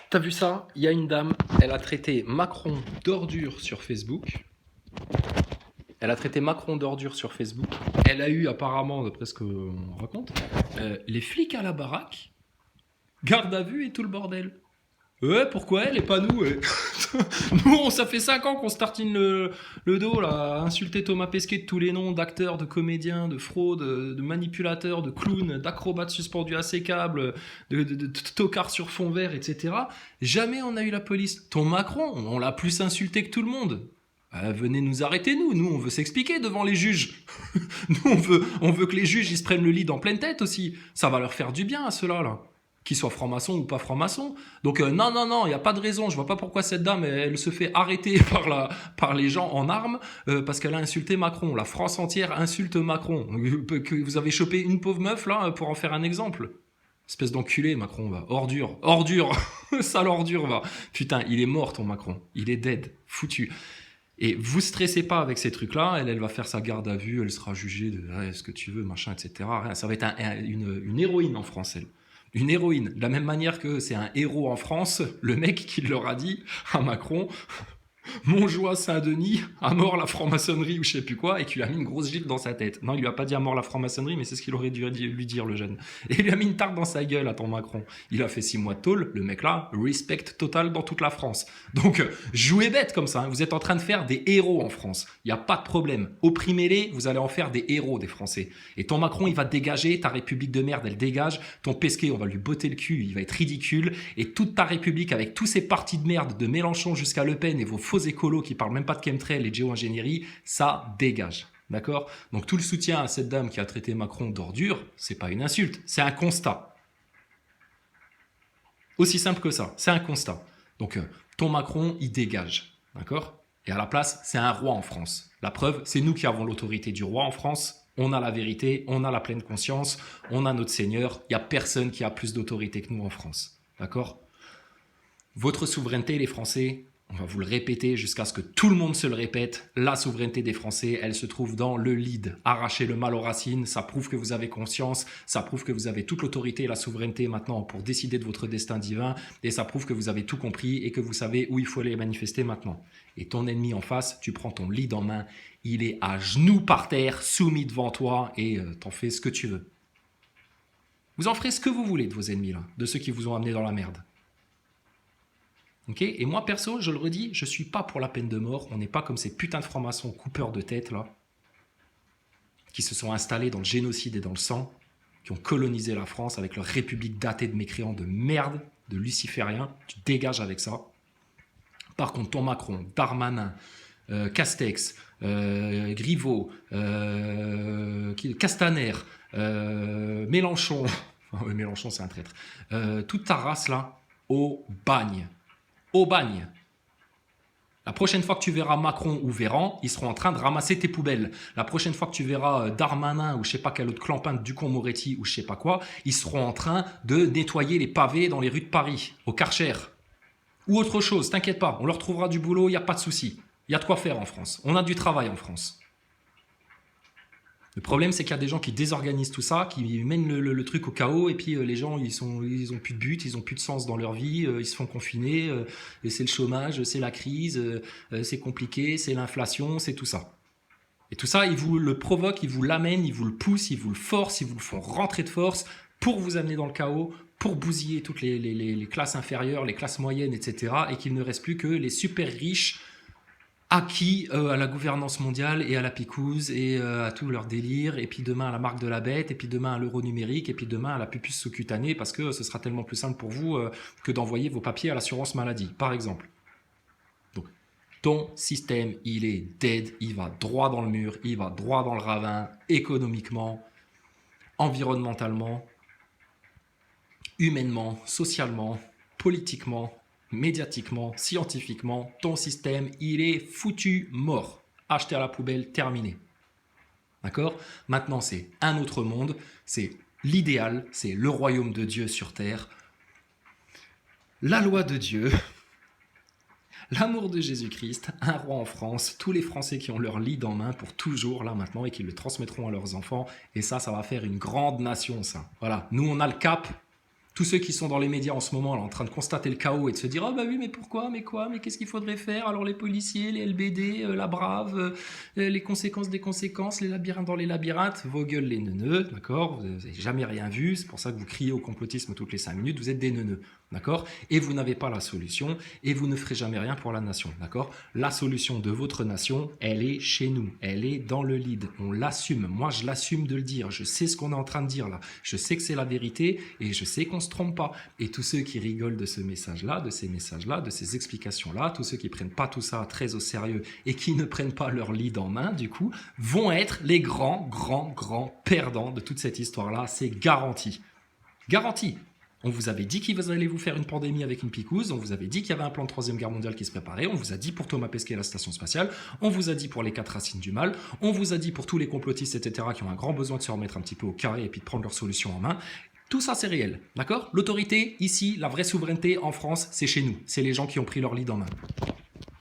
T'as vu ça? Il y a une dame, elle a traité Macron d'ordure sur Facebook. Elle a traité Macron d'ordure sur Facebook. Elle a eu apparemment, d'après ce qu'on raconte, les flics à la baraque, garde à vue et tout le bordel. Ouais, pourquoi elle et pas nous Nous, ça fait 5 ans qu'on se tartine le dos, là, à insulter Thomas Pesquet de tous les noms d'acteurs, de comédiens, de fraudes, de manipulateurs, de clowns, d'acrobates suspendus à ses câbles, de tocards sur fond vert, etc. Jamais on a eu la police. Ton Macron, on l'a plus insulté que tout le monde. Venez nous arrêter, nous on veut s'expliquer devant les juges. Nous on veut que les juges ils se prennent le lead en pleine tête aussi. Ça va leur faire du bien à ceux-là, là. Qu'ils soient francs-maçons ou pas francs-maçons. Donc non, il n'y a pas de raison. Je vois pas pourquoi cette dame, elle se fait arrêter par les gens en armes parce qu'elle a insulté Macron. La France entière insulte Macron. Que vous avez chopé une pauvre meuf là pour en faire un exemple. Espèce d'enculé, Macron, va. Ordure, sale ordure, va. Putain, il est mort ton Macron. Il est dead, foutu. Et vous stressez pas avec ces trucs-là, elle va faire sa garde à vue, elle sera jugée de ce que tu veux, machin, etc. Ça va être une héroïne en France, elle. Une héroïne. De la même manière que c'est un héros en France, le mec qui leur a dit à Macron, Montjoie Saint-Denis, à mort la franc-maçonnerie ou je sais plus quoi, et qui lui a mis une grosse gifle dans sa tête. Non, il lui a pas dit à mort la franc-maçonnerie, mais c'est ce qu'il aurait dû lui dire, le jeune. Et il lui a mis une tarte dans sa gueule à ton Macron. Il a fait 6 mois de tôle, le mec là, respect total dans toute la France. Donc, jouez bête comme ça, hein. Vous êtes en train de faire des héros en France. Il n'y a pas de problème. Opprimez-les, vous allez en faire des héros des Français. Et ton Macron, il va dégager, ta République de merde, elle dégage. Ton Pesquet, on va lui botter le cul, il va être ridicule. Et toute ta République, avec tous ces partis de merde, de Mélenchon jusqu'à Le Pen et vos faux écolos qui parlent même pas de chemtrail et de géo-ingénierie, ça dégage. D'accord? Donc tout le soutien à cette dame qui a traité Macron d'ordure, c'est pas une insulte, c'est un constat. Aussi simple que ça, c'est un constat. Donc ton Macron, il dégage. D'accord? Et à la place, c'est un roi en France. La preuve, c'est nous qui avons l'autorité du roi en France. On a la vérité, on a la pleine conscience, on a notre Seigneur. Il n'y a personne qui a plus d'autorité que nous en France. D'accord? Votre souveraineté, les Français, on va vous le répéter jusqu'à ce que tout le monde se le répète, la souveraineté des Français, elle se trouve dans le lead. Arrachez le mal aux racines, ça prouve que vous avez conscience, ça prouve que vous avez toute l'autorité et la souveraineté maintenant pour décider de votre destin divin, et ça prouve que vous avez tout compris et que vous savez où il faut aller manifester maintenant. Et ton ennemi en face, tu prends ton lead en main, il est à genoux par terre, soumis devant toi, et t'en fais ce que tu veux. Vous en ferez ce que vous voulez de vos ennemis là, de ceux qui vous ont amené dans la merde. Okay, et moi, perso, je le redis, je suis pas pour la peine de mort. On n'est pas comme ces putains de francs-maçons coupeurs de tête, là, qui se sont installés dans le génocide et dans le sang, qui ont colonisé la France avec leur république datée de mécréants de merde, de lucifériens. Tu dégages avec ça. Par contre, ton Macron, Darmanin, Castex, Griveaux, Castaner, Mélenchon, Mélenchon c'est un traître, toute ta race là, au bagne. Au bagne. La prochaine fois que tu verras Macron ou Véran, ils seront en train de ramasser tes poubelles. La prochaine fois que tu verras Darmanin ou je sais pas quel autre clampin de Ducon-Moretti ou je sais pas quoi, ils seront en train de nettoyer les pavés dans les rues de Paris, au Karcher. Ou autre chose, t'inquiète pas, on leur trouvera du boulot, il n'y a pas de souci. Il y a de quoi faire en France. On a du travail en France. Le problème, c'est qu'il y a des gens qui désorganisent tout ça, qui mènent le truc au chaos, et puis les gens, ils ont plus de but, ils ont plus de sens dans leur vie, ils se font confiner, et c'est le chômage, c'est la crise, c'est compliqué, c'est l'inflation, c'est tout ça. Et tout ça, ils vous le provoquent, ils vous l'amènent, ils vous le poussent, ils vous le forcent, ils vous le font rentrer de force pour vous amener dans le chaos, pour bousiller toutes les classes inférieures, les classes moyennes, etc. Et qu'il ne reste plus que les super riches acquis à la gouvernance mondiale et à la picouse et à tout leur délire, et puis demain à la marque de la bête, et puis demain à l'euro numérique, et puis demain à la pupuce sous-cutanée, parce que ce sera tellement plus simple pour vous que d'envoyer vos papiers à l'assurance maladie, par exemple. Donc, ton système, il est dead, il va droit dans le mur, il va droit dans le ravin, économiquement, environnementalement, humainement, socialement, politiquement, médiatiquement, scientifiquement, ton système, il est foutu mort. Acheté à la poubelle, terminé. D'accord? Maintenant, c'est un autre monde, c'est l'idéal, c'est le royaume de Dieu sur terre, la loi de Dieu, l'amour de Jésus-Christ, un roi en France, tous les Français qui ont leur lead en main pour toujours, là maintenant, et qui le transmettront à leurs enfants, et ça va faire une grande nation, ça. Voilà, nous on a le cap, Tous ceux qui sont dans les médias en ce moment là, en train de constater le chaos et de se dire « Ah bah oui, mais pourquoi, mais quoi, mais qu'est-ce qu'il faudrait faire? Alors les policiers, les LBD, la Brave, les conséquences des conséquences, les labyrinthes dans les labyrinthes, vos gueules les neuneux, d'accord? Vous n'avez jamais rien vu, c'est pour ça que vous criez au complotisme toutes les 5 minutes, vous êtes des neuneux, d'accord? Et vous n'avez pas la solution et vous ne ferez jamais rien pour la nation, d'accord? La solution de votre nation, elle est chez nous, elle est dans le lead, on l'assume, moi je l'assume de le dire, je sais ce qu'on est en train de dire là, je sais que c'est la vérité et je sais qu'on se trompe pas. Et tous ceux qui rigolent de ce message-là, de ces messages-là, de ces explications-là, tous ceux qui prennent pas tout ça très au sérieux et qui ne prennent pas leur lead en main, du coup, vont être les grands perdants de toute cette histoire-là. C'est garanti. Garanti. On vous avait dit qu'ils allaient vous faire une pandémie avec une picouse, on vous avait dit qu'il y avait un plan de 3e guerre mondiale qui se préparait, on vous a dit pour Thomas Pesquet et la station spatiale, on vous a dit pour les 4 racines du mal, on vous a dit pour tous les complotistes, etc., qui ont un grand besoin de se remettre un petit peu au carré et puis de prendre leurs solutions en main. Tout ça, c'est réel, d'accord? L'autorité, ici, la vraie souveraineté en France, c'est chez nous. C'est les gens qui ont pris leur lead en main.